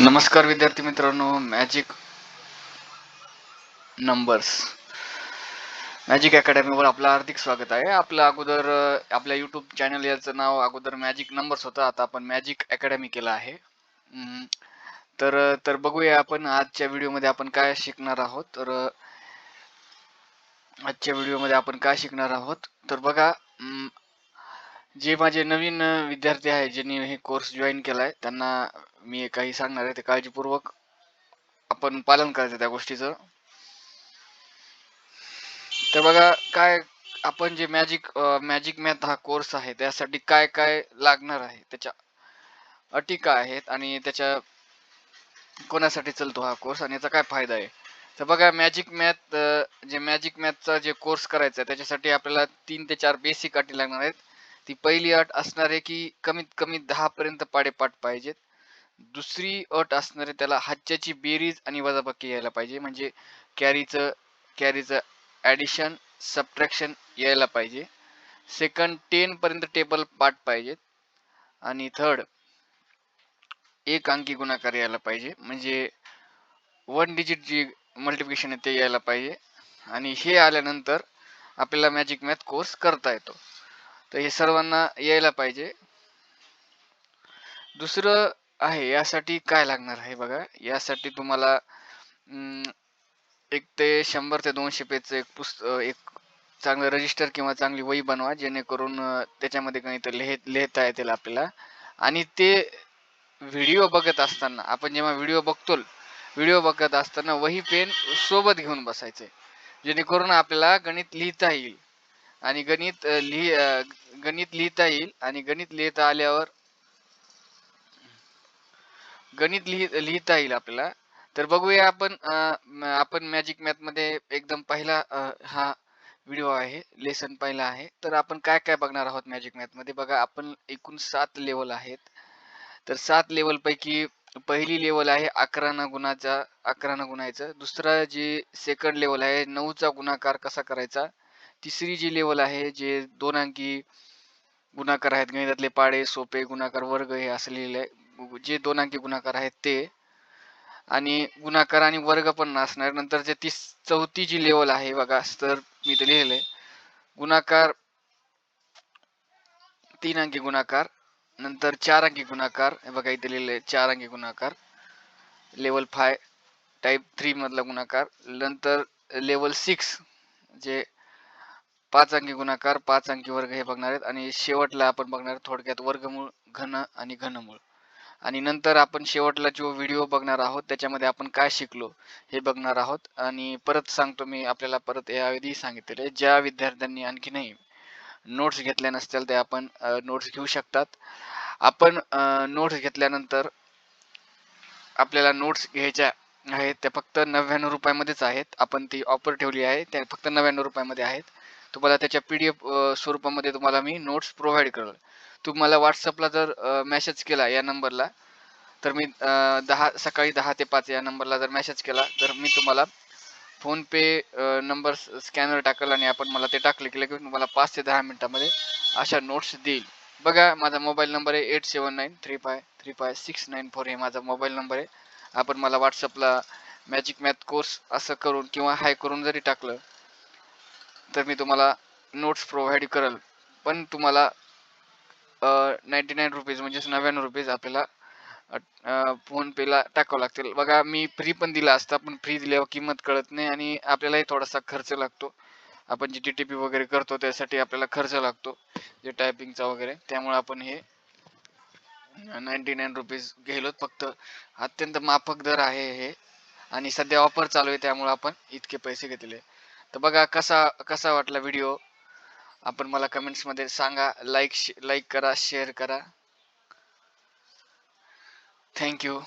नमस्कार विद्यार्थी मित्रांनो, मॅजिक अकॅडमीवर आपलं हार्दिक स्वागत आहे. आपलं अगोदर आपल्या यूट्यूब चॅनल याचं नाव अगोदर मॅजिक नंबर्स होतं, आता आपण मॅजिक अकॅडमी केलं आहे. तर बघूया आपण आजच्या व्हिडिओमध्ये आपण काय शिकणार आहोत. आजच्या व्हिडिओमध्ये आपण काय शिकणार आहोत तर बघा, जे माझे नवीन विद्यार्थी आहेत ज्यांनी हे कोर्स जॉईन केलाय त्यांना मी काही सांगणार आहे, ते काळजीपूर्वक आपण पालन करायचं त्या गोष्टीचं. तर बघा, काय आपण जे मॅजिक मॅथ हा कोर्स आहे त्यासाठी काय काय लागणार आहे, त्याच्या अटी काय आहेत आणि त्याच्या कोणासाठी चालतो हा कोर्स आणि याचा काय फायदा आहे. तर बघा, मॅजिक मॅथचा जे कोर्स करायचा आहे त्याच्यासाठी आपल्याला 3 ते 4 बेसिक अटी लागणार आहेत. ती पहिली अट असणार आहे की कमीत कमी 10 पर्यंत पाढेपाठ पाहिजेत. दुसरी अट असणार आहे त्याला हातच्याची बेरीज आणि वजाबाकी यायला पाहिजे, म्हणजे कॅरीचं कॅरीचं ॲडिशन सबट्रॅक्शन यायला पाहिजे. सेकंड, 10 पर्यंत टेबल पाठ पाहिजेत. आणि थर्ड, एक अंकी गुणाकार यायला पाहिजे, म्हणजे 1 डिजिट जी मल्टिप्लिकेशन आहे ते यायला पाहिजे. आणि हे आल्यानंतर आपल्याला मॅजिक मॅथ कोर्स करता येतो. तर हे सर्वांना यायला पाहिजे. दुसरं आहे, यासाठी काय लागणार आहे बघा, यासाठी तुम्हाला 1 ते 100 ते 200 पेजचं एक चांगलं रजिस्टर किंवा चांगली वही बनवा, जेणेकरून त्याच्यामध्ये काही लिहिता येतील आपल्याला. आणि ते व्हिडिओ बघत असताना, आपण जेव्हा व्हिडिओ बघत असताना वही पेन सोबत घेऊन बसायचे, जेणेकरून आपल्याला गणित लिहिता येईल. आणि गणित लिहिता आल्यावर लिहिता येईल आपल्याला. तर बघूया आपण मॅजिक मॅथ मध्ये एकदम पहिला हा व्हिडिओ आहे, लेसन पहिला आहे. तर आपण काय काय बघणार आहोत मॅजिक मॅथ मध्ये. बघा, आपण एकूण 7 लेवल आहेत. तर 7 लेवल पैकी पहिली लेवल आहे 11 न गुणायचं. दुसरा जे सेकंड लेवल आहे 9चा गुणाकार कसा करायचा. तिसरी जी लेवल आहे जे 2 अंकी गुणाकार आहेत, गणितातले पाढे, सोपे, गुणाकार, वर्ग हे असं लिहिलंय. जे 2 अंकी गुणाकार आहेत ते, आणि गुणाकार आणि वर्ग पण नसणार. नंतर जे चौथी जी लेवल आहे बघा, तर मी ते लिहिलंय गुणाकार, 3 अंकी गुणाकार, नंतर 4 अंकी गुणाकार, हे बघा इथे लिहिलंय 4 अंकी गुणाकार, लेवल 5 टाईप 3 मधला गुणाकार. नंतर लेवल 6 जे 5 अंकी गुणाकार, 5 अंकी वर्ग हे बघणार आहेत. आणि शेवटला आपण बघणार थोडक्यात वर्गमूळ, घन आणि घनमूळ. आणि नंतर आपण शेवटला जो व्हिडिओ बघणार आहोत त्याच्यामध्ये आपण काय शिकलो हे बघणार आहोत. आणि परत सांगतो मी, आपल्याला परत याआधी सांगितलेले, ज्या विद्यार्थ्यांनी आणखीनही नोट्स घेतल्या नसतील ते आपण नोट्स घेऊ शकतात. आपण नोट्स घेतल्यानंतर आपल्याला नोट्स घ्यायच्या आहेत त्या फक्त 99 रुपयामध्येच आहेत. आपण ती ऑफर ठेवली आहे, त्या फक्त 99 रुपयामध्ये आहेत. तुम्हाला त्याच्या PDF स्वरूपामध्ये तुम्हाला मी नोट्स प्रोव्हाइड करेल. तुम्हाला व्हॉट्सअपला जर मेसेज केला या नंबरला, तर मी सकाळी 10 ते 5 या नंबरला जर मेसेज केला तर मी तुम्हाला फोन पे नंबर स्कॅनर टाकेल, आणि आपण मला ते टाकले की लगेच तुम्हाला 5 ते 10 मिनिटामध्ये अशा नोट्स देईल. बघा, माझा मोबाईल नंबर आहे 8793535694, हे माझा मोबाईल नंबर आहे. आपण मला व्हॉट्सअपला मॅजिक मॅथ कोर्स असं करून किंवा हाय करून जरी टाकलं तर मी तुम्हाला नोट्स प्रोव्हाइड करेल. पण तुम्हाला 99 रुपीज म्हणजेच 99 रुपीज आपल्याला फोन पेला टाकावं लागतील. बघा, मी फ्री पण दिला असता, पण फ्री दिल्यावर किंमत कळत नाही आणि आपल्यालाही थोडासा खर्च लागतो. आपण जे TTP वगैरे करतो त्यासाठी आपल्याला खर्च लागतो, जे टायपिंगचा वगैरे. त्यामुळे आपण हे 99 रुपीज गेलो, फक्त अत्यंत माफक दर आहे हे. आणि सध्या ऑफर चालू आहे त्यामुळे आपण इतके पैसे घेतले. तर बघा, कसा वाटला व्हिडिओ आपण मला कमेंट्स मध्ये सांगा. लाईक करा, शेअर करा. थँक्यू.